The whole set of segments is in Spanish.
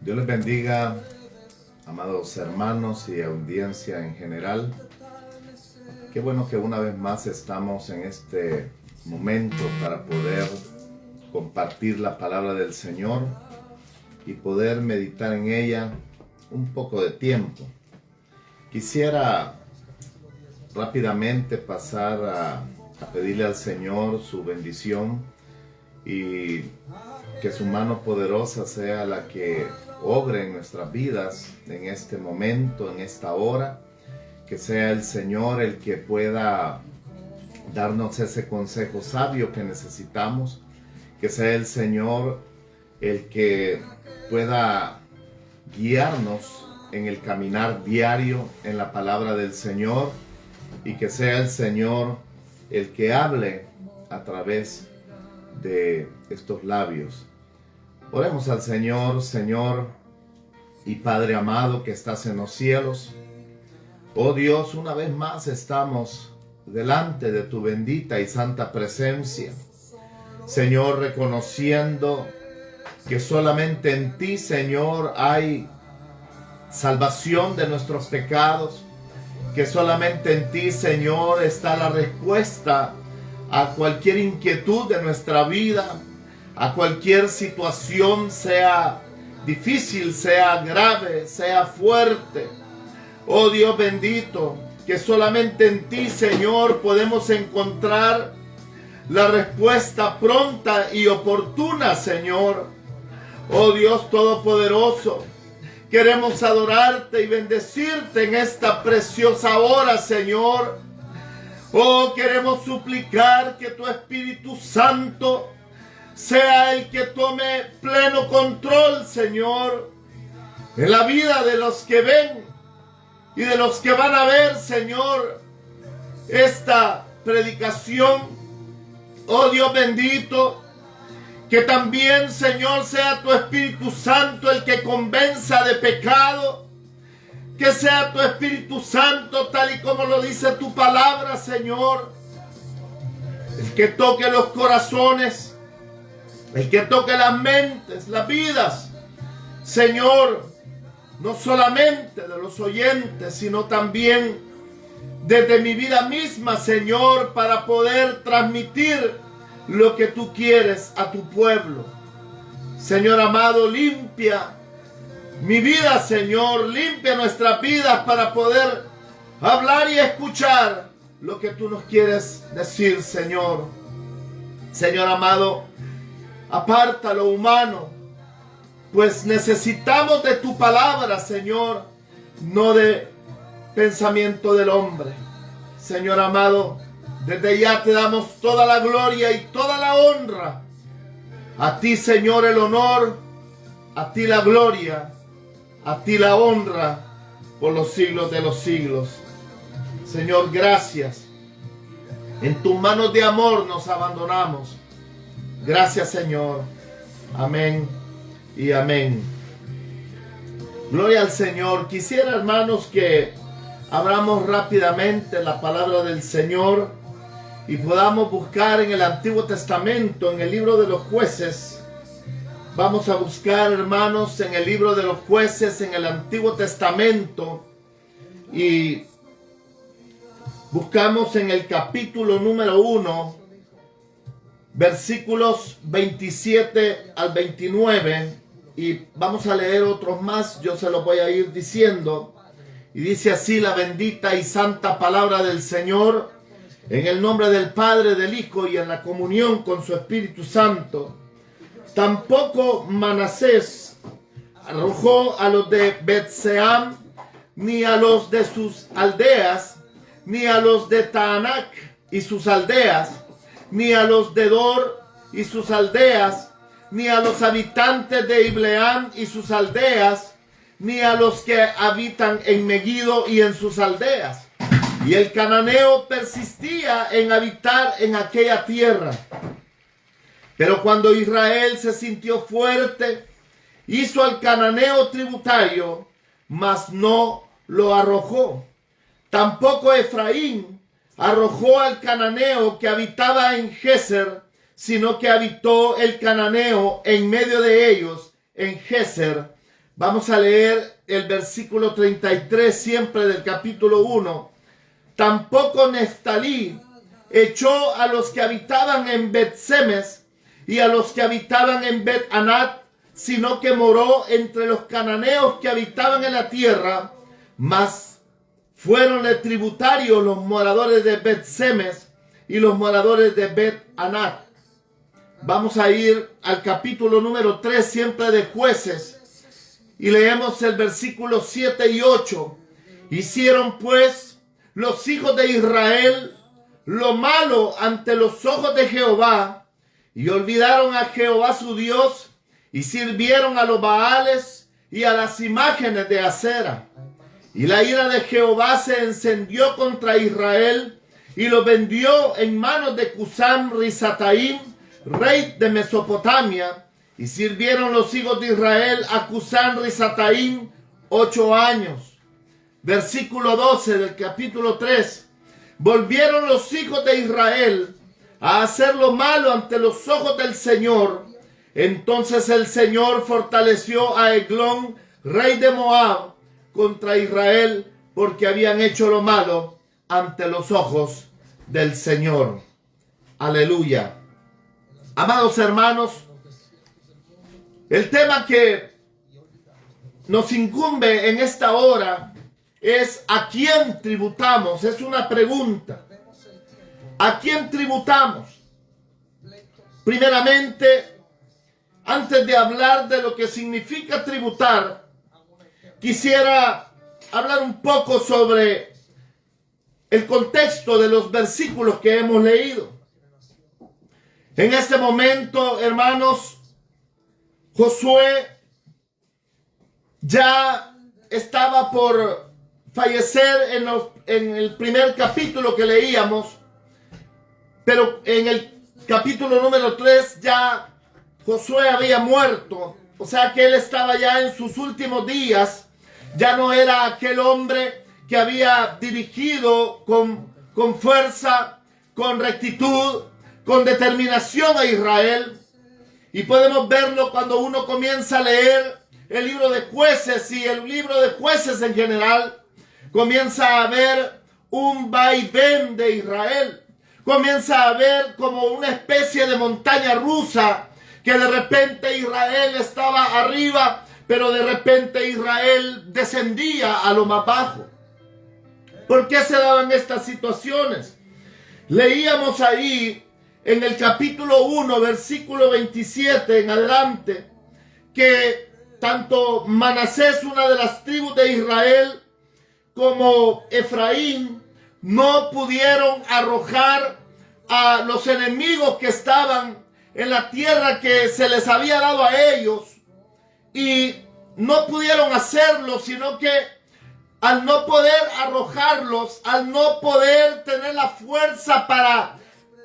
Dios les bendiga, amados hermanos y audiencia en general. Qué bueno que una vez más estamos en este momento para poder compartir la palabra del Señor y poder meditar en ella un poco de tiempo. Quisiera rápidamente pasar a pedirle al Señor su bendición y que su mano poderosa sea la que obre en nuestras vidas en este momento, en esta hora. Que sea el Señor el que pueda darnos ese consejo sabio que necesitamos. Que sea el Señor el que pueda guiarnos en el caminar diario en la palabra del Señor. Y que sea el Señor el que hable a través de estos labios. Oremos al Señor. Señor y Padre amado que estás en los cielos. Oh Dios, una vez más estamos delante de tu bendita y santa presencia. Señor, reconociendo que solamente en ti, Señor, hay salvación de nuestros pecados. Que solamente en ti, Señor, está la respuesta a cualquier inquietud de nuestra vida, a cualquier situación, sea difícil, sea grave, sea fuerte. Oh Dios bendito, que solamente en ti, Señor, podemos encontrar la respuesta pronta y oportuna, Señor. Oh Dios todopoderoso, queremos adorarte y bendecirte en esta preciosa hora, Señor. Oh, queremos suplicar que tu Espíritu Santo sea el que tome pleno control, Señor, en la vida de los que ven y de los que van a ver, Señor, esta predicación. Oh Dios bendito, que también, Señor, sea tu Espíritu Santo el que convenza de pecado. Que sea tu Espíritu Santo, tal y como lo dice tu palabra, Señor, el que toque los corazones, el que toque las mentes, las vidas, Señor, no solamente de los oyentes, sino también desde mi vida misma, Señor, para poder transmitir lo que tú quieres a tu pueblo. Señor amado, limpia mi vida, Señor, limpia nuestras vidas para poder hablar y escuchar lo que tú nos quieres decir, Señor. Señor amado, aparta lo humano, pues necesitamos de tu palabra, Señor, no de pensamiento del hombre. Señor amado, desde ya te damos toda la gloria y toda la honra. A ti, Señor, el honor, a ti la gloria, a ti la honra por los siglos de los siglos. Señor, gracias. En tus manos de amor nos abandonamos. Gracias, Señor. Amén y amén. Gloria al Señor. Quisiera, hermanos, que abramos rápidamente la palabra del Señor y podamos buscar en el Antiguo Testamento, en el libro de los Jueces. Vamos a buscar, hermanos, en el libro de los Jueces, en el Antiguo Testamento, y buscamos en el capítulo número 1, versículos 27 al 29, y vamos a leer otros más, yo se los voy a ir diciendo, y dice así la bendita y santa palabra del Señor, en el nombre del Padre, del Hijo y en la comunión con su Espíritu Santo. Tampoco Manasés arrojó a los de Bet-Seam, ni a los de sus aldeas, ni a los de Taanac y sus aldeas, ni a los de Dor y sus aldeas, ni a los habitantes de Ibleam y sus aldeas, ni a los que habitan en Megiddo y en sus aldeas. Y el cananeo persistía en habitar en aquella tierra. Pero cuando Israel se sintió fuerte, hizo al cananeo tributario, mas no lo arrojó. Tampoco Efraín arrojó al cananeo que habitaba en Geser, sino que habitó el cananeo en medio de ellos, en Geser, Vamos a leer el versículo 33 siempre del capítulo 1. Tampoco Neftalí echó a los que habitaban en Bet-Semes y a los que habitaban en Bet-Anat, sino que moró entre los cananeos que habitaban en la tierra, mas fueronle tributarios los moradores de Bet-Semes y los moradores de Bet-Anat. Vamos a ir al capítulo número 3 siempre de Jueces y leemos el versículo 7 y 8. Hicieron pues los hijos de Israel lo malo ante los ojos de Jehová y olvidaron a Jehová su Dios y sirvieron a los Baales y a las imágenes de Acera. Y la ira de Jehová se encendió contra Israel y lo vendió en manos de Cusán Risataim, rey de Mesopotamia, y sirvieron los hijos de Israel a Cusán Risataim 8 años. Versículo 12 del capítulo 3. Volvieron los hijos de Israel a hacer lo malo ante los ojos del Señor. Entonces el Señor fortaleció a Eglón, rey de Moab, contra Israel, porque habían hecho lo malo ante los ojos del Señor. Aleluya. Amados hermanos, el tema que nos incumbe en esta hora es ¿a quién tributamos? Es una pregunta. ¿A quién tributamos? Primeramente, antes de hablar de lo que significa tributar, quisiera hablar un poco sobre el contexto de los versículos que hemos leído. En este momento, hermanos, Josué ya estaba por fallecer en el primer capítulo que leíamos, pero en el capítulo número 3 ya Josué había muerto, o sea que él estaba ya en sus últimos días. Ya no era aquel hombre que había dirigido con fuerza, con rectitud, con determinación a Israel. Y podemos verlo cuando uno comienza a leer el libro de Jueces y el libro de Jueces en general. Comienza a ver un vaivén de Israel. Comienza a ver como una especie de montaña rusa, que de repente Israel estaba arriba, pero de repente Israel descendía a lo más bajo. ¿Por qué se daban estas situaciones? Leíamos ahí en el capítulo 1, versículo 27 en adelante, que tanto Manasés, una de las tribus de Israel, como Efraín, no pudieron arrojar a los enemigos que estaban en la tierra que se les había dado a ellos, y no pudieron hacerlo, sino que al no poder arrojarlos, al no poder tener la fuerza para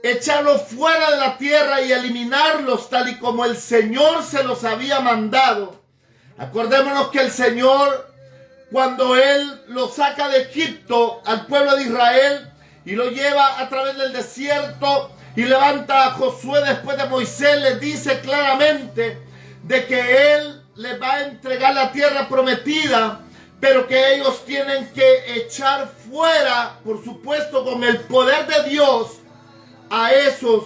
echarlos fuera de la tierra y eliminarlos tal y como el Señor se los había mandado. Acordémonos que el Señor, cuando Él lo saca de Egipto al pueblo de Israel y lo lleva a través del desierto y levanta a Josué después de Moisés, les dice claramente de que Él les va a entregar la tierra prometida, pero que ellos tienen que echar fuera, por supuesto con el poder de Dios, a esos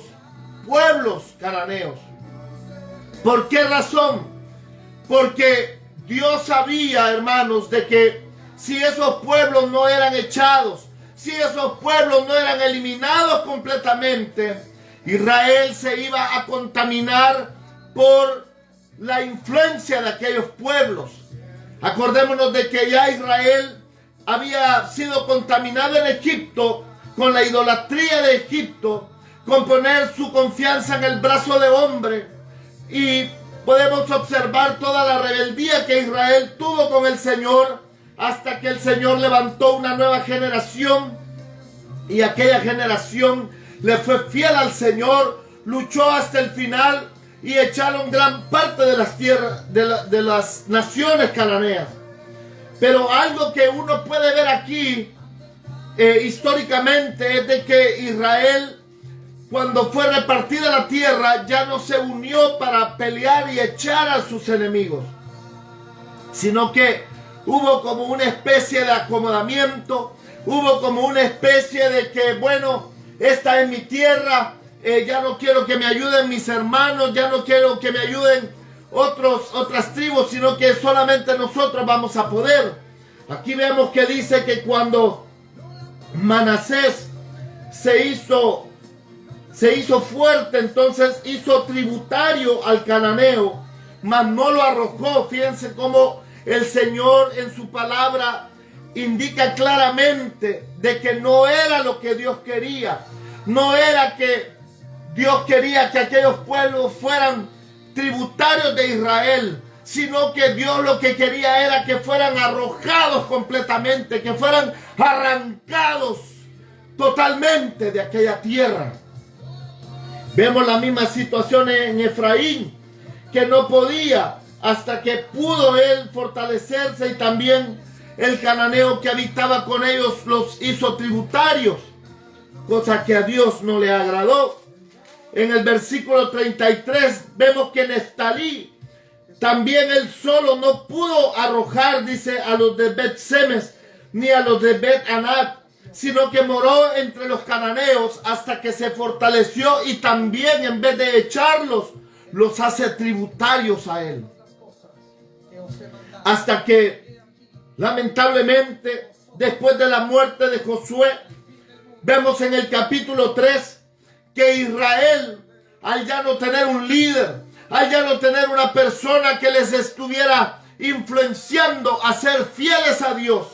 pueblos cananeos. ¿Por qué razón? Porque Dios sabía, hermanos, de que si esos pueblos no eran echados, si esos pueblos no eran eliminados completamente, Israel se iba a contaminar por la influencia de aquellos pueblos. Acordémonos de que ya Israel había sido contaminado en Egipto con la idolatría de Egipto, con poner su confianza en el brazo de hombre. Y podemos observar toda la rebeldía que Israel tuvo con el Señor, hasta que el Señor levantó una nueva generación, y aquella generación le fue fiel al Señor, luchó hasta el final y echaron gran parte de las tierras, de las naciones cananeas. Pero algo que uno puede ver aquí históricamente es de que Israel, cuando fue repartida la tierra, ya no se unió para pelear y echar a sus enemigos. sino que hubo como una especie de acomodamiento, hubo como una especie de que, bueno, esta es mi tierra, ya no quiero que me ayuden mis hermanos, ya no quiero que me ayuden otras tribus, sino que solamente nosotros vamos a poder. Aquí vemos que dice que cuando Manasés se hizo fuerte, entonces hizo tributario al cananeo, mas no lo arrojó. Fíjense cómo el Señor en su palabra indica claramente de que no era lo que Dios quería. No era que Dios quería que aquellos pueblos fueran tributarios de Israel, sino que Dios lo que quería era que fueran arrojados completamente, que fueran arrancados totalmente de aquella tierra. Vemos la misma situación en Efraín, que no podía hasta que pudo él fortalecerse, y también el cananeo que habitaba con ellos los hizo tributarios, cosa que a Dios no le agradó. En el versículo 33 vemos que Neftalí también él solo no pudo arrojar, dice, a los de Bet-Semes ni a los de Bet-Anat, sino que moró entre los cananeos hasta que se fortaleció, y también en vez de echarlos, los hace tributarios a él. Hasta que, lamentablemente, después de la muerte de Josué, vemos en el capítulo 3 que Israel, al ya no tener un líder, al ya no tener una persona que les estuviera influenciando a ser fieles a Dios,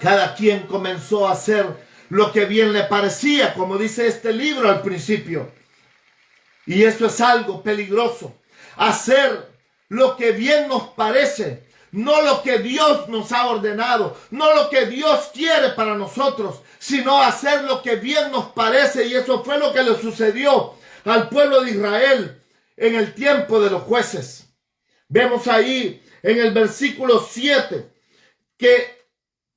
cada quien comenzó a hacer lo que bien le parecía, como dice este libro al principio. Y esto es algo peligroso. Hacer lo que bien nos parece, no lo que Dios nos ha ordenado, no lo que Dios quiere para nosotros, sino hacer lo que bien nos parece. Y eso fue lo que le sucedió al pueblo de Israel en el tiempo de los jueces. Vemos ahí en el versículo 7 que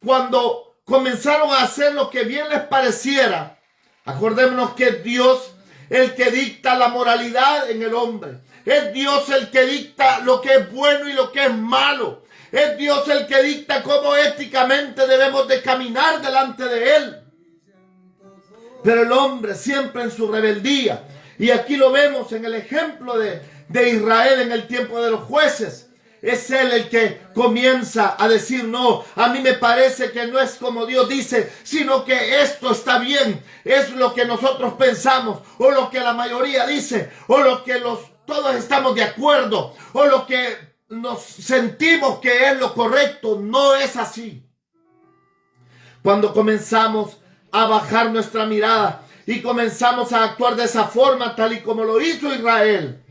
cuando comenzaron a hacer lo que bien les pareciera, acordémonos que es Dios el que dicta la moralidad en el hombre. Es Dios el que dicta lo que es bueno y lo que es malo. Es Dios el que dicta cómo éticamente debemos de caminar delante de Él. Pero el hombre siempre en su rebeldía, y aquí lo vemos en el ejemplo de Israel en el tiempo de los jueces, es él el que comienza a decir: no, a mí me parece que no es como Dios dice, sino que esto está bien, es lo que nosotros pensamos, o lo que la mayoría dice, o lo que todos estamos de acuerdo, o lo que nos sentimos que es lo correcto. No es así. Cuando comenzamos a bajar nuestra mirada y comenzamos a actuar de esa forma, tal y como lo hizo Israel,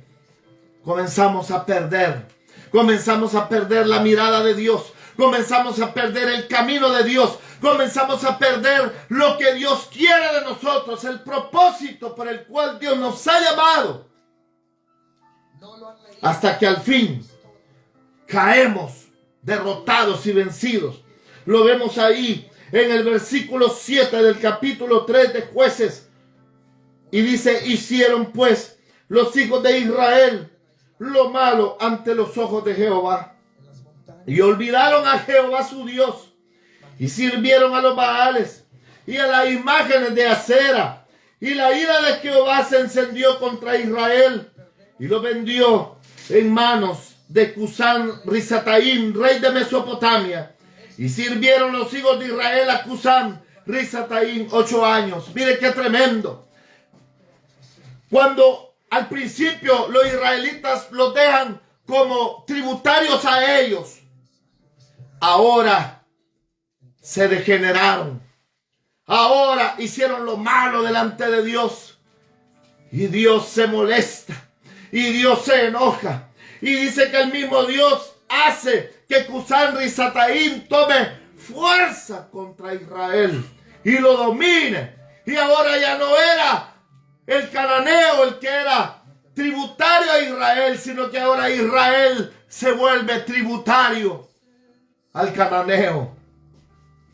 comenzamos a perder la mirada de Dios, comenzamos a perder el camino de Dios, comenzamos a perder lo que Dios quiere de nosotros, el propósito por el cual Dios nos ha llamado, hasta que al fin caemos derrotados y vencidos. Lo vemos ahí en el versículo 7 del capítulo 3 de Jueces, y dice: hicieron pues los hijos de Israel lo malo ante los ojos de Jehová, y olvidaron a Jehová su Dios, y sirvieron a los Baales y a las imágenes de acera, y la ira de Jehová se encendió contra Israel, y lo vendió en manos de Cusán Risataim, rey de Mesopotamia. Y sirvieron los hijos de Israel a Cusán Risataim 8 años. Mire qué tremendo. Cuando al principio los israelitas los dejan como tributarios a ellos, ahora se degeneraron. Ahora hicieron lo malo delante de Dios. Y Dios se molesta. Y Dios se enoja. Y dice que el mismo Dios hace que Cusán Risataim tome fuerza contra Israel y lo domine. Y ahora ya no era el cananeo el que era tributario a Israel, sino que ahora Israel se vuelve tributario al cananeo.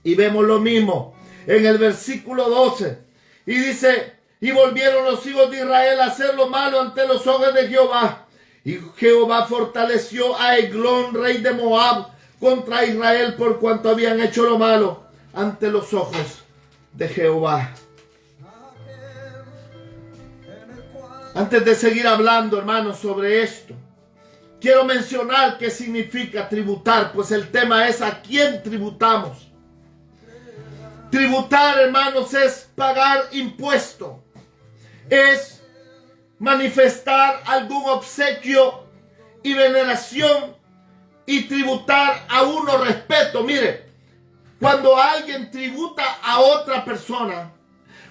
Y vemos lo mismo en el versículo 12. Y dice: y volvieron los hijos de Israel a hacer lo malo ante los ojos de Jehová, Y Jehová fortaleció a Eglón, rey de Moab, contra Israel por cuanto habían hecho lo malo ante los ojos de Jehová. Antes de seguir hablando, hermanos, sobre esto, quiero mencionar qué significa tributar, pues el tema es ¿a quién tributamos? Tributar, hermanos, es pagar impuesto, es manifestar algún obsequio y veneración y tributar a uno respeto. Mire, cuando alguien tributa a otra persona,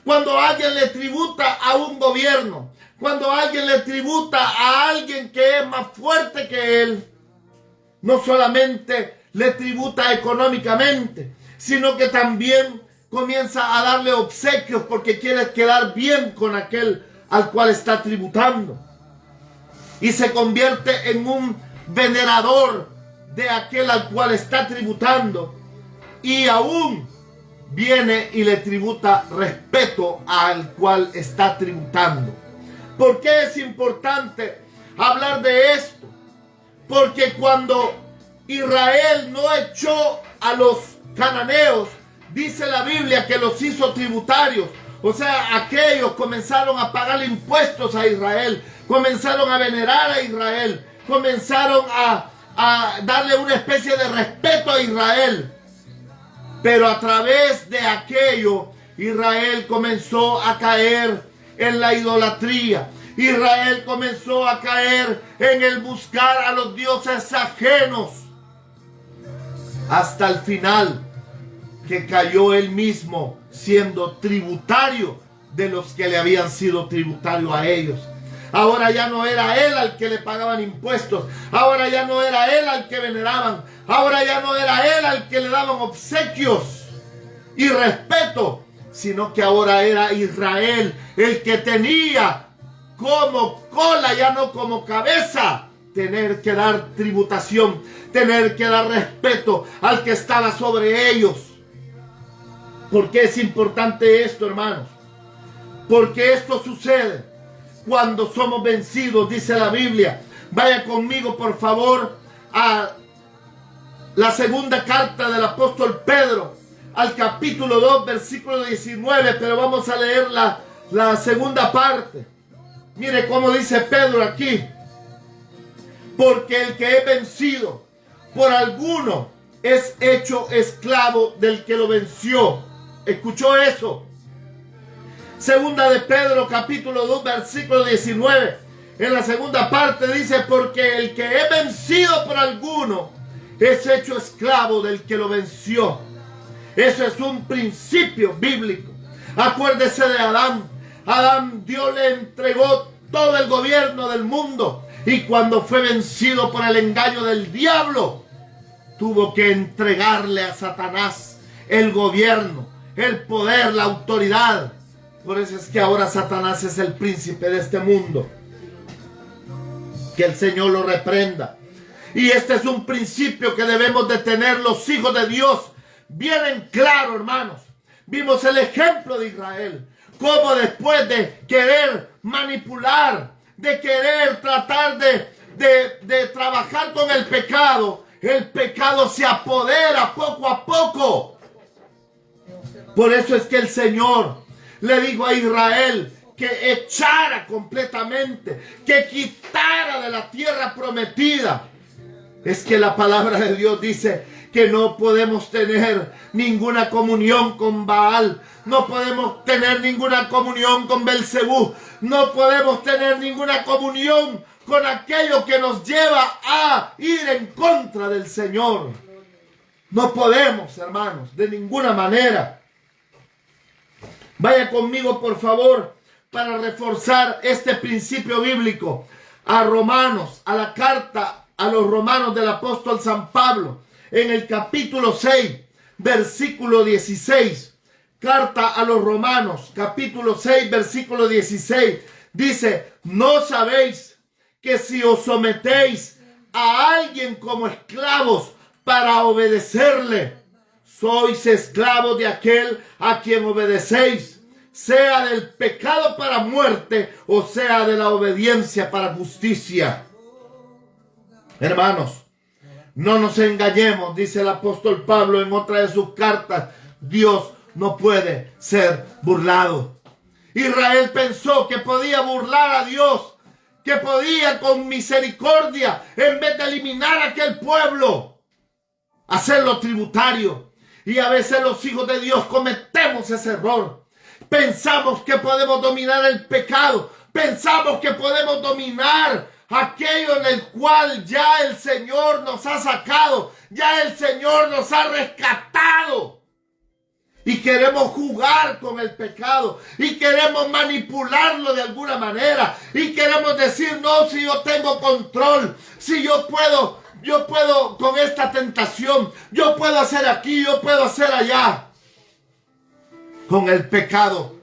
cuando alguien le tributa a un gobierno, cuando alguien le tributa a alguien que es más fuerte que él, no solamente le tributa económicamente, sino que también comienza a darle obsequios porque quiere quedar bien con aquel al cual está tributando. Y se convierte en un venerador de aquel al cual está tributando. Y aún viene y le tributa respeto al cual está tributando. ¿Por qué es importante hablar de esto? Porque cuando Israel no echó a los cananeos, dice la Biblia que los hizo tributarios. O sea, aquellos comenzaron a pagar impuestos a Israel, comenzaron a venerar a Israel, comenzaron a darle una especie de respeto a Israel. Pero a través de aquello, Israel comenzó a caer en la idolatría. Israel comenzó a caer en el buscar a los dioses ajenos. Hasta el final, que cayó él mismo siendo tributario de los que le habían sido tributarios a ellos. Ahora ya no era él al que le pagaban impuestos. Ahora ya no era él al que veneraban. Ahora ya no era él al que le daban obsequios y respeto, sino que ahora era Israel el que tenía como cola, ya no como cabeza, tener que dar tributación, tener que dar respeto al que estaba sobre ellos. ¿Por qué es importante esto, hermanos? Porque esto sucede cuando somos vencidos, dice la Biblia. Vaya conmigo, por favor, a la segunda carta del apóstol Pedro, al capítulo 2, versículo 19, pero vamos a leer la segunda parte. Mire cómo dice Pedro aquí. Porque el que es vencido por alguno es hecho esclavo del que lo venció. ¿Escuchó eso? Segunda de Pedro, capítulo 2, versículo 19. En la segunda parte dice, porque el que es vencido por alguno es hecho esclavo del que lo venció. Eso es un principio bíblico. Acuérdese de Adán. Adán, Dios le entregó todo el gobierno del mundo. Y cuando fue vencido por el engaño del diablo, tuvo que entregarle a Satanás el gobierno, el poder, la autoridad. Por eso es que ahora Satanás es el príncipe de este mundo. Que el Señor lo reprenda. Y este es un principio que debemos de tener los hijos de Dios bien en claro, hermanos. Vimos el ejemplo de Israel. Cómo después de querer manipular, de querer tratar de trabajar con el pecado se apodera poco a poco. Por eso es que el Señor le dijo a Israel que echara completamente, que quitara de la tierra prometida. Es que la palabra de Dios dice que no podemos tener ninguna comunión con Baal, no podemos tener ninguna comunión con Belcebú, no podemos tener ninguna comunión con aquello que nos lleva a ir en contra del Señor. No podemos, hermanos, de ninguna manera. Vaya conmigo, por favor, para reforzar este principio bíblico a Romanos, a la carta a los romanos del apóstol San Pablo, en el capítulo 6, versículo 16. Carta a los romanos, capítulo 6, versículo 16. Dice, ¿no sabéis que si os sometéis a alguien como esclavos para obedecerle, sois esclavos de aquel a quien obedecéis, sea del pecado para muerte o sea de la obediencia para justicia? Hermanos, no nos engañemos, dice el apóstol Pablo en otra de sus cartas. Dios no puede ser burlado. Israel pensó que podía burlar a Dios, que podía con misericordia, en vez de eliminar a aquel pueblo, hacerlo tributario. Y a veces los hijos de Dios cometemos ese error. Pensamos que podemos dominar el pecado. Pensamos que podemos dominar aquello en el cual ya el Señor nos ha sacado, ya el Señor nos ha rescatado. Y queremos jugar con el pecado, y queremos manipularlo de alguna manera, y queremos decir, no, si yo tengo control, si yo puedo con esta tentación, yo puedo hacer aquí, yo puedo hacer allá. Con el pecado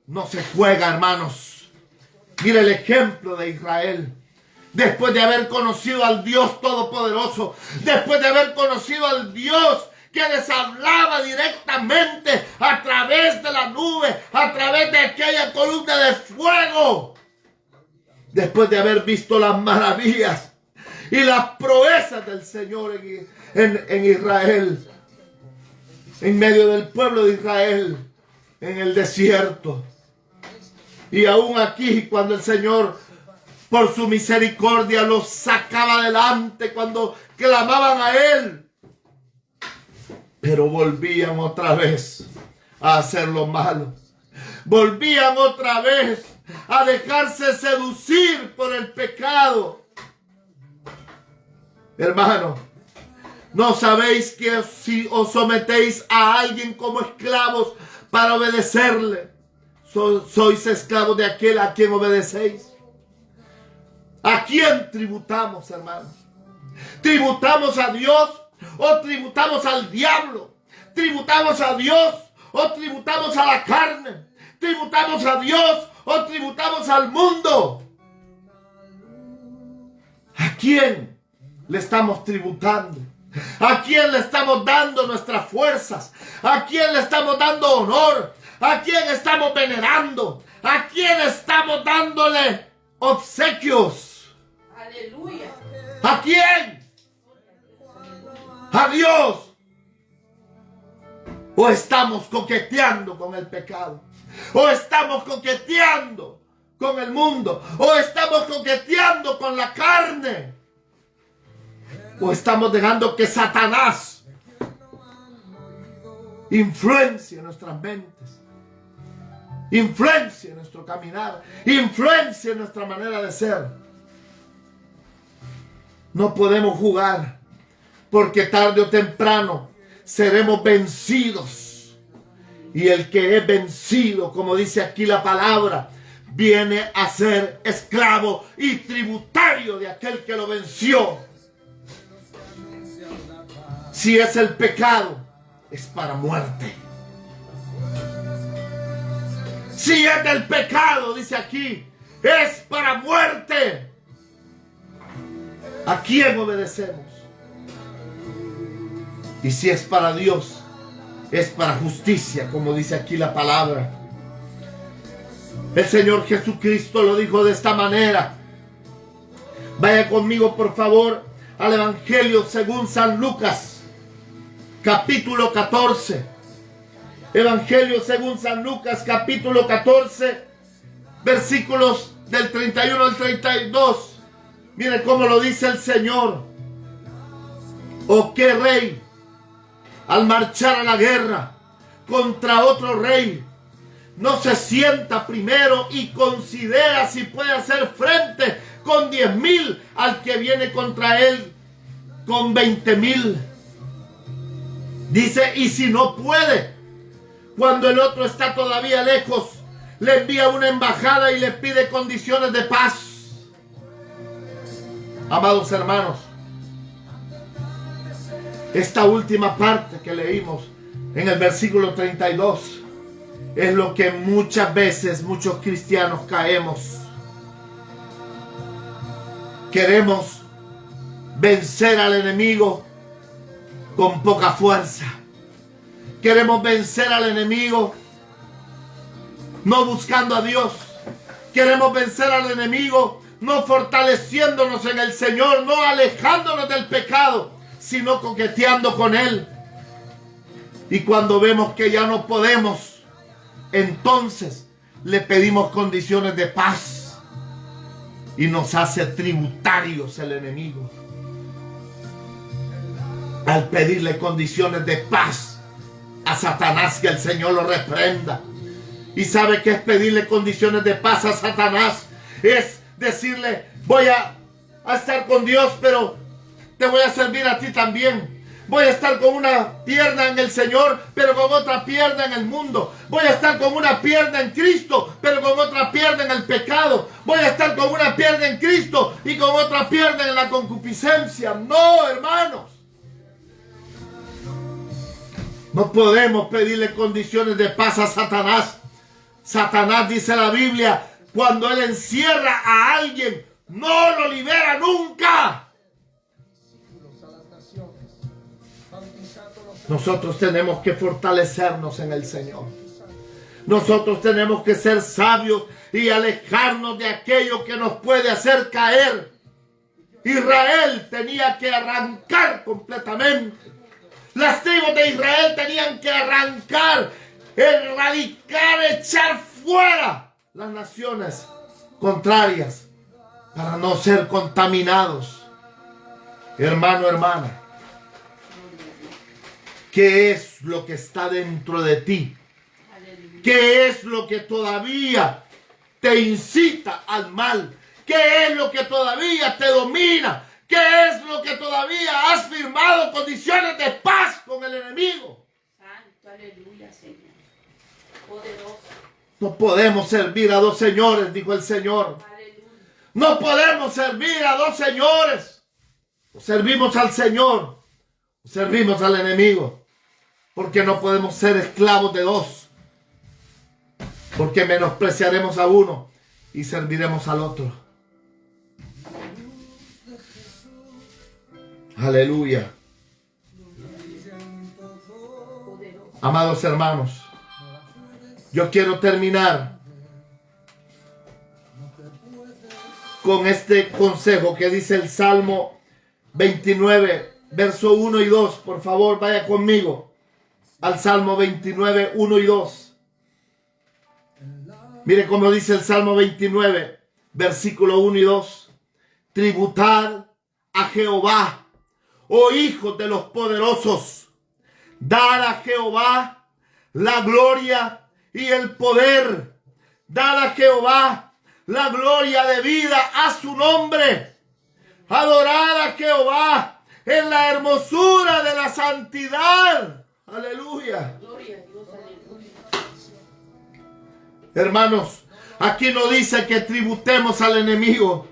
no se juega, hermanos. Mire el ejemplo de Israel. Después de haber conocido al Dios Todopoderoso, después de haber conocido al Dios que les hablaba directamente a través de la nube, a través de aquella columna de fuego, después de haber visto las maravillas y las proezas del Señor en Israel, en medio del pueblo de Israel, en el desierto, y aún aquí cuando el Señor por su misericordia los sacaba adelante cuando clamaban a Él, pero volvían otra vez a hacer lo malo, volvían otra vez a dejarse seducir por el pecado. Hermano, ¿no sabéis que si os sometéis a alguien como esclavos para obedecerle, sois esclavos de aquel a quien obedecéis? ¿A quién tributamos, hermanos? ¿Tributamos a Dios o tributamos al diablo? ¿Tributamos a Dios o tributamos a la carne? ¿Tributamos a Dios o tributamos al mundo? ¿A quién le estamos tributando? ¿A quién le estamos dando nuestras fuerzas? ¿A quién le estamos dando honor? ¿A quién estamos venerando? ¿A quién estamos dándole obsequios? Aleluya. ¿A quién? ¿A Dios? ¿O estamos coqueteando con el pecado? ¿O estamos coqueteando con el mundo? ¿O estamos coqueteando con la carne? ¿O estamos dejando que Satanás influencie nuestras mentes, influencie nuestro caminar, influencie nuestra manera de ser? No podemos jugar, porque tarde o temprano seremos vencidos. Y el que es vencido, como dice aquí la palabra, viene a ser esclavo y tributario de aquel que lo venció. Si es el pecado, es para muerte. Si es del pecado, dice aquí, es para muerte. ¿A quién obedecemos? Y si es para Dios, es para justicia, como dice aquí la palabra. El Señor Jesucristo lo dijo de esta manera. Vaya conmigo, por favor, al Evangelio según San Lucas, capítulo 14. Evangelio según San Lucas, capítulo 14, versículos del 31 al 32. Mire cómo lo dice el Señor. ¿O qué rey, al marchar a la guerra contra otro rey, no se sienta primero y considera si puede hacer frente con 10,000 al que viene contra él con 20,000? Dice, y si no puede, cuando el otro está todavía lejos, le envía una embajada y le pide condiciones de paz. Amados hermanos, esta última parte que leímos en el versículo 32 es lo que muchas veces muchos cristianos caemos. Queremos vencer al enemigo con poca fuerza. Queremos vencer al enemigo no buscando a Dios. Queremos vencer al enemigo no fortaleciéndonos en el Señor, no alejándonos del pecado, sino coqueteando con Él. Y cuando vemos que ya no podemos, entonces le pedimos condiciones de paz y nos hace tributarios el enemigo. Al pedirle condiciones de paz a Satanás, que el Señor lo reprenda. ¿Y sabe qué es pedirle condiciones de paz a Satanás? Es decirle, voy a estar con Dios, pero te voy a servir a ti también. Voy a estar con una pierna en el Señor, pero con otra pierna en el mundo. Voy a estar con una pierna en Cristo, pero con otra pierna en el pecado. Voy a estar con una pierna en Cristo y con otra pierna en la concupiscencia. No, hermanos. No podemos pedirle condiciones de paz a Satanás. Satanás, dice la Biblia, cuando él encierra a alguien, no lo libera nunca. Nosotros tenemos que fortalecernos en el Señor. Nosotros tenemos que ser sabios y alejarnos de aquello que nos puede hacer caer. Israel tenía que arrancar completamente. Las tribus de Israel tenían que arrancar, erradicar, echar fuera las naciones contrarias para no ser contaminados. Hermano, hermana, ¿qué es lo que está dentro de ti? ¿Qué es lo que todavía te incita al mal? ¿Qué es lo que todavía te domina? ¿Qué es lo que todavía has firmado condiciones de paz con el enemigo? Santo, aleluya, Señor. Poderoso. No podemos servir a dos señores, dijo el Señor. Aleluya. No podemos servir a dos señores. O servimos al Señor, o servimos al enemigo. Porque no podemos ser esclavos de dos. Porque menospreciaremos a uno y serviremos al otro. Aleluya. Amados hermanos, yo quiero terminar con este consejo que dice el Salmo 29, verso 1 y 2. Por favor, vaya conmigo al Salmo 29, 1 y 2. Mire cómo dice el Salmo 29, versículo 1 y 2. Tributad a Jehová, oh hijos de los poderosos, dad a Jehová la gloria y el poder. Dad a Jehová la gloria debida a su nombre. Adorad a Jehová en la hermosura de la santidad. Aleluya. Gloria a Dios, aleluya. Hermanos, aquí no dice que tributemos al enemigo.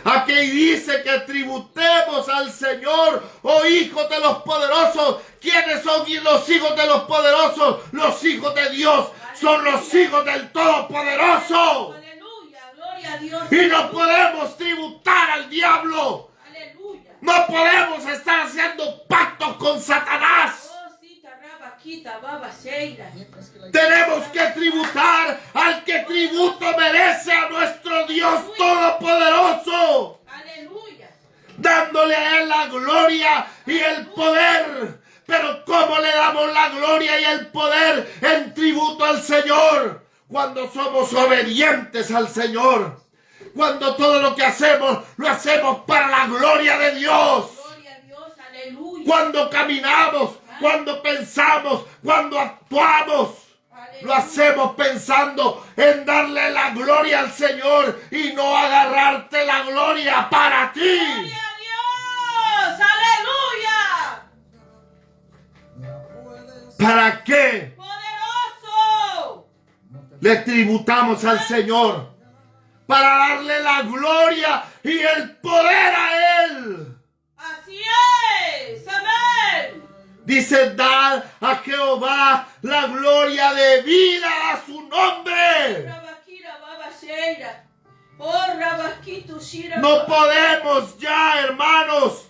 Aquí dice que tributemos al Señor, oh hijos de los poderosos. ¿Quiénes son los hijos de los poderosos? Los hijos de Dios. Son los hijos del Todopoderoso. Aleluya, gloria a Dios. Y no podemos tributar al diablo. Aleluya. No podemos estar haciendo pactos con Satanás. Oh, sí, tarraba, quita, baba, seira. Tenemos que tributar al que tributo merece, a nuestro Dios Todopoderoso. Aleluya. Dándole a Él la gloria y el poder. Pero ¿cómo le damos la gloria y el poder en tributo al Señor? Cuando somos obedientes al Señor. Cuando todo lo que hacemos, lo hacemos para la gloria de Dios. Gloria a Dios, aleluya. Cuando caminamos, cuando pensamos, cuando actuamos, lo hacemos pensando en darle la gloria al Señor y no agarrarte la gloria para ti. Gloria a Dios, aleluya. ¿Para qué Poderoso. le tributamos al Señor? Para darle la gloria y el poder a Él. Así es, amén. Dice, dad a Jehová la gloria debida a su nombre. Rabaquira, baba, seira. Oh, rabaquito, shira. No podemos ya, hermanos,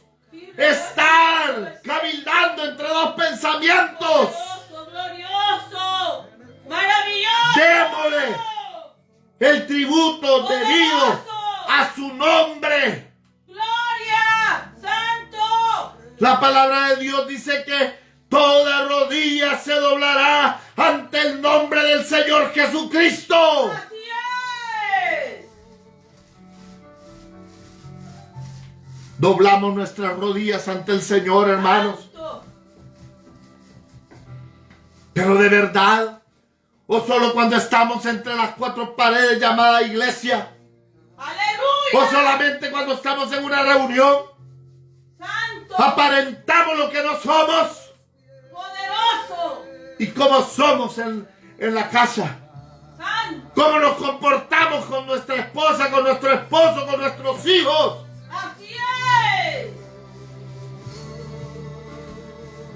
estar cabildando entre dos pensamientos. Glorioso, glorioso. Maravilloso. Démosle el tributo debido a su nombre. Gloria. Santo. La palabra de Dios dice que toda rodilla se doblará ante el nombre del Señor Jesucristo. Así es. Doblamos nuestras rodillas ante el Señor, hermanos. Santo. Pero de verdad, o solo cuando estamos entre las cuatro paredes llamada iglesia, Aleluya. o solamente cuando estamos en una reunión, Santo. aparentamos lo que no somos Poderoso. y cómo somos en la casa, Santo. cómo nos comportamos con nuestra esposa, con nuestro esposo, con nuestros hijos, Así es.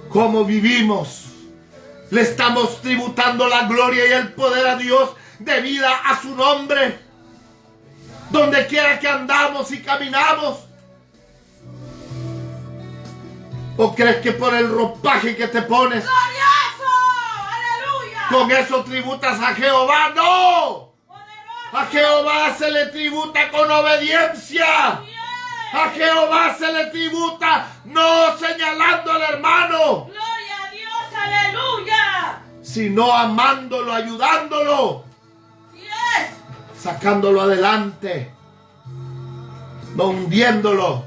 cómo vivimos. Le estamos tributando la gloria y el poder a Dios debida a su nombre. Donde quiera que andamos y caminamos. ¿O crees que por el ropaje que te pones, Glorioso. Aleluya. con eso tributas a Jehová? ¡No! Poderoso. A Jehová se le tributa con obediencia. Así es. A Jehová se le tributa no señalando al hermano, Gloria a Dios. Aleluya. sino amándolo, ayudándolo, Así es. sacándolo adelante, no hundiéndolo.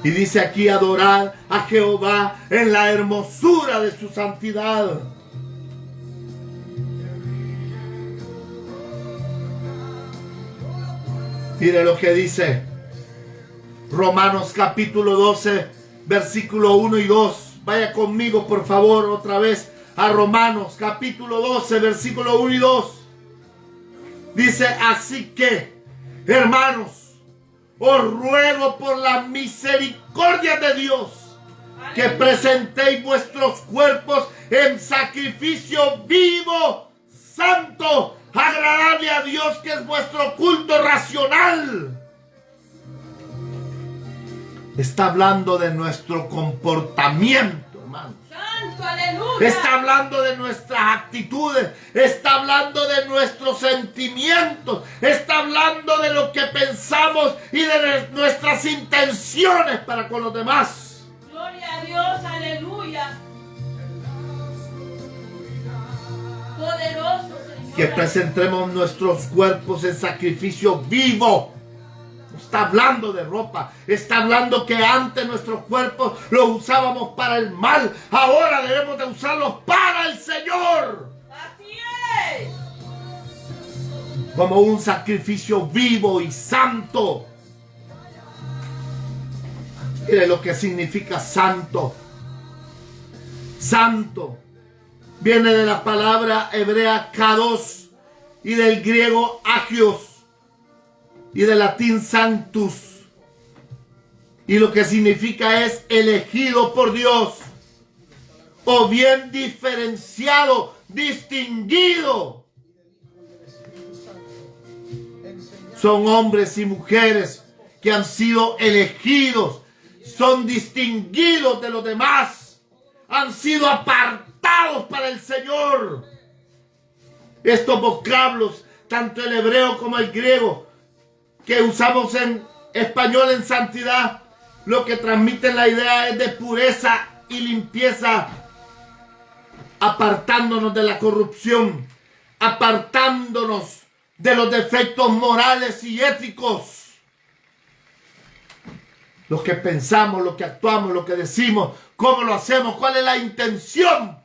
Y dice aquí: adorar a Jehová en la hermosura de su santidad. Mire lo que dice Romanos capítulo 12, versículo 1 y 2. Vaya conmigo, por favor, otra vez a Romanos capítulo 12, versículo 1 y 2. Dice: así que, hermanos, os ruego por la misericordia de Dios que presentéis vuestros cuerpos en sacrificio vivo, santo, agradable a Dios, que es vuestro culto racional. Está hablando de nuestro comportamiento, hermano. Santo. Aleluya. Está hablando de nuestras actitudes, está hablando de nuestros sentimientos, está hablando de lo que pensamos y de nuestras intenciones para con los demás. Gloria a Dios. Aleluya. Poderoso, Señor. Que presentemos nuestros cuerpos en sacrificio vivo. No está hablando de ropa, está hablando que antes nuestros cuerpos los usábamos para el mal, ahora debemos de usarlos para el Señor. Así es. Como un sacrificio vivo y santo. Mire lo que significa santo. Santo viene de la palabra hebrea kados y del griego agios y del latín sanctus. Y lo que significa es elegido por Dios, o bien diferenciado, distinguido. Son hombres y mujeres que han sido elegidos, son distinguidos de los demás, han sido apartados para el Señor. Estos vocablos, tanto el hebreo como el griego, que usamos en español en santidad, lo que transmiten la idea es de pureza y limpieza, apartándonos de la corrupción, apartándonos de los defectos morales y éticos. Lo que pensamos, lo que actuamos, lo que decimos, cómo lo hacemos, cuál es la intención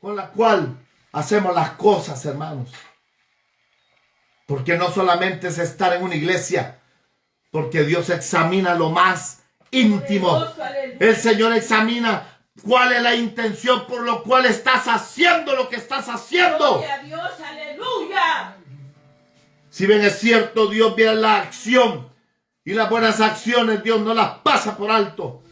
con la cual hacemos las cosas, hermanos. Porque no solamente es estar en una iglesia, porque Dios examina lo más íntimo. El Señor examina cuál es la intención por lo cual estás haciendo lo que estás haciendo. Gloria a Dios. Aleluya. Si bien es cierto, Dios ve la acción y las buenas acciones, Dios no las pasa por alto.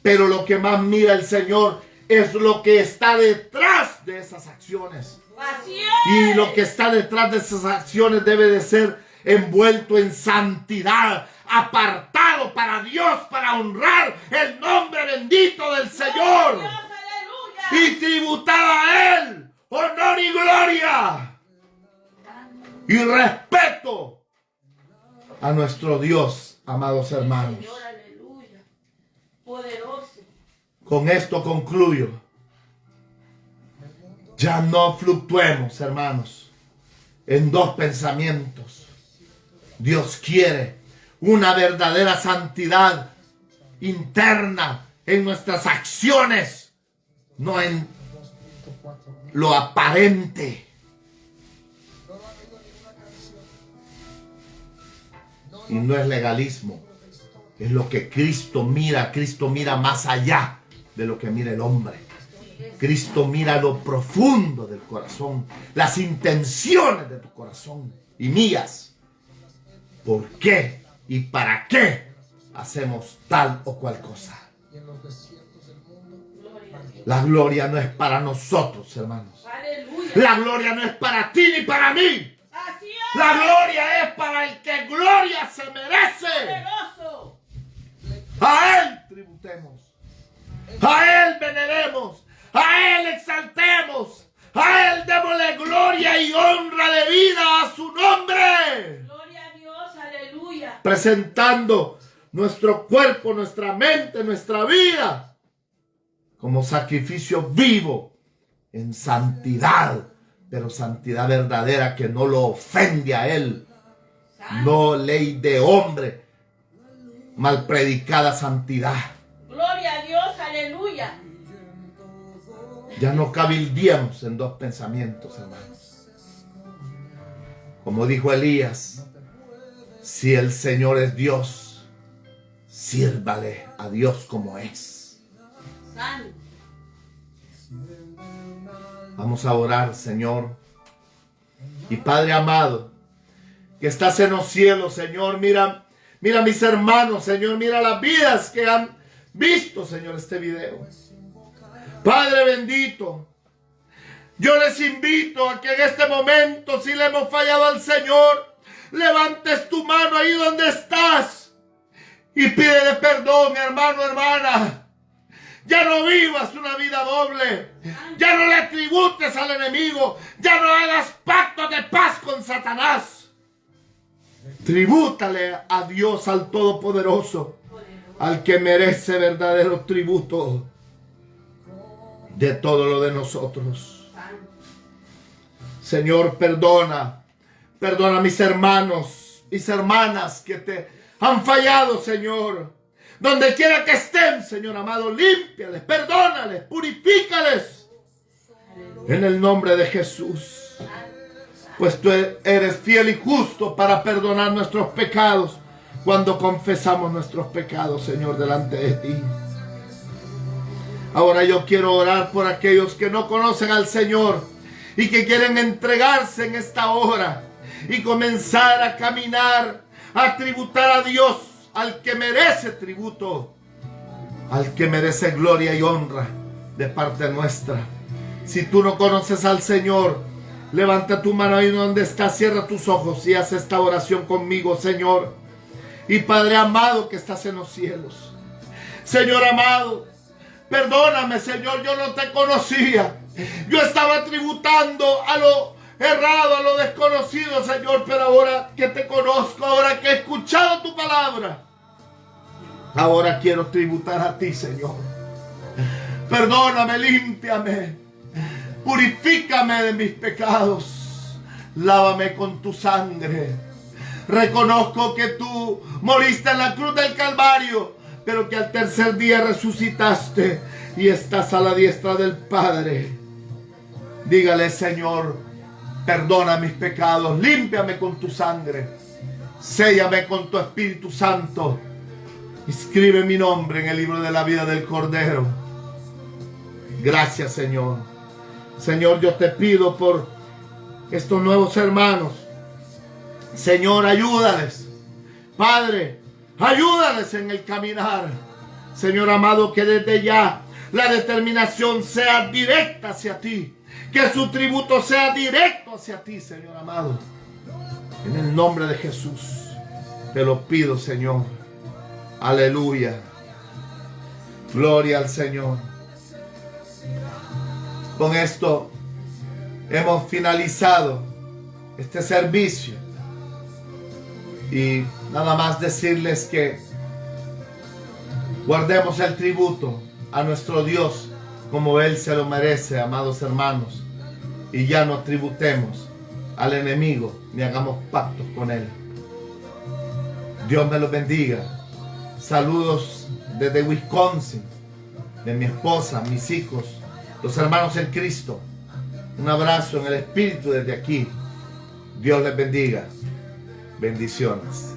Pero lo que más mira el Señor es lo que está detrás de esas acciones. Así es. Y lo que está detrás de esas acciones debe de ser envuelto en santidad, apartado para Dios, para honrar el nombre bendito del Señor. Dios, aleluya. Y tributar a Él honor y gloria. y respeto a nuestro Dios, amados hermanos. Señor, aleluya. Poderoso. Con esto concluyo. Ya no fluctuemos, hermanos, en dos pensamientos. Dios quiere una verdadera santidad interna en nuestras acciones, no en lo aparente. Y no es legalismo, es lo que Cristo mira. Cristo mira más allá de lo que mira el hombre. Cristo mira lo profundo del corazón, las intenciones de tu corazón y mías. ¿Por qué y para qué hacemos tal o cual cosa? La gloria no es para nosotros, hermanos. Aleluya. La gloria no es para ti ni para mí. Así es. La gloria es para el que gloria se merece. Poderoso. A Él tributemos. A Él veneremos. A Él exaltemos. A Él démosle gloria y honra de vida a su nombre. Gloria a Dios, aleluya. Presentando nuestro cuerpo, nuestra mente, nuestra vida como sacrificio vivo en santidad, pero santidad verdadera que no lo ofende a Él. No ley de hombre, mal predicada santidad. Gloria a Dios, aleluya. Ya no cabildeamos en dos pensamientos, hermanos. Como dijo Elías, si el Señor es Dios, sírvale a Dios como es. Santo. Vamos a orar, Señor. Y Padre amado, que estás en los cielos, Señor, mira a mis hermanos, Señor, mira las vidas que han visto, Señor, este video. Padre bendito, yo les invito a que en este momento, si le hemos fallado al Señor, levantes tu mano ahí donde estás y pídele perdón, hermano, hermana. Ya no vivas una vida doble. Ya no le tributes al enemigo. Ya no hagas pactos de paz con Satanás. Tribútale a Dios, al Todopoderoso, al que merece verdadero tributo de todo lo de nosotros. Señor, perdona a mis hermanos, mis hermanas que te han fallado, Señor. Donde quiera que estén, Señor amado, límpiales, perdónales, purifícales. En el nombre de Jesús. Pues tú eres fiel y justo para perdonar nuestros pecados cuando confesamos nuestros pecados, Señor, delante de ti. Ahora yo quiero orar por aquellos que no conocen al Señor y que quieren entregarse en esta hora y comenzar a caminar, a tributar a Dios, al que merece tributo, al que merece gloria y honra de parte nuestra. Si tú no conoces al Señor, levanta tu mano ahí donde estás, cierra tus ojos y haz esta oración conmigo, Señor. Y Padre amado que estás en los cielos, Señor amado, perdóname, Señor, yo no te conocía. Yo estaba tributando a lo errado, a lo desconocido, Señor, pero ahora que te conozco, ahora que he escuchado tu palabra, ahora quiero tributar a ti, Señor. Perdóname, límpiame, purifícame de mis pecados, lávame con tu sangre. Reconozco que tú moriste en la cruz del Calvario, pero que al tercer día resucitaste y estás a la diestra del Padre. Dígale, Señor, perdona mis pecados, límpiame con tu sangre, séllame con tu Espíritu Santo, escribe mi nombre en el libro de la vida del Cordero. Gracias, Señor. Señor, yo te pido por estos nuevos hermanos. Señor, ayúdales. Padre, ayúdales en el caminar. Señor amado, que desde ya la determinación sea directa hacia ti. Que su tributo sea directo hacia ti, Señor amado. En el nombre de Jesús te lo pido, Señor. Aleluya. Gloria al Señor. Con esto hemos finalizado este servicio. Y nada más decirles que guardemos el tributo a nuestro Dios como Él se lo merece, amados hermanos. Y ya no tributemos al enemigo ni hagamos pactos con Él. Dios me los bendiga. Saludos desde Wisconsin, de mi esposa, mis hijos, los hermanos en Cristo. Un abrazo en el Espíritu desde aquí. Dios les bendiga. Bendiciones.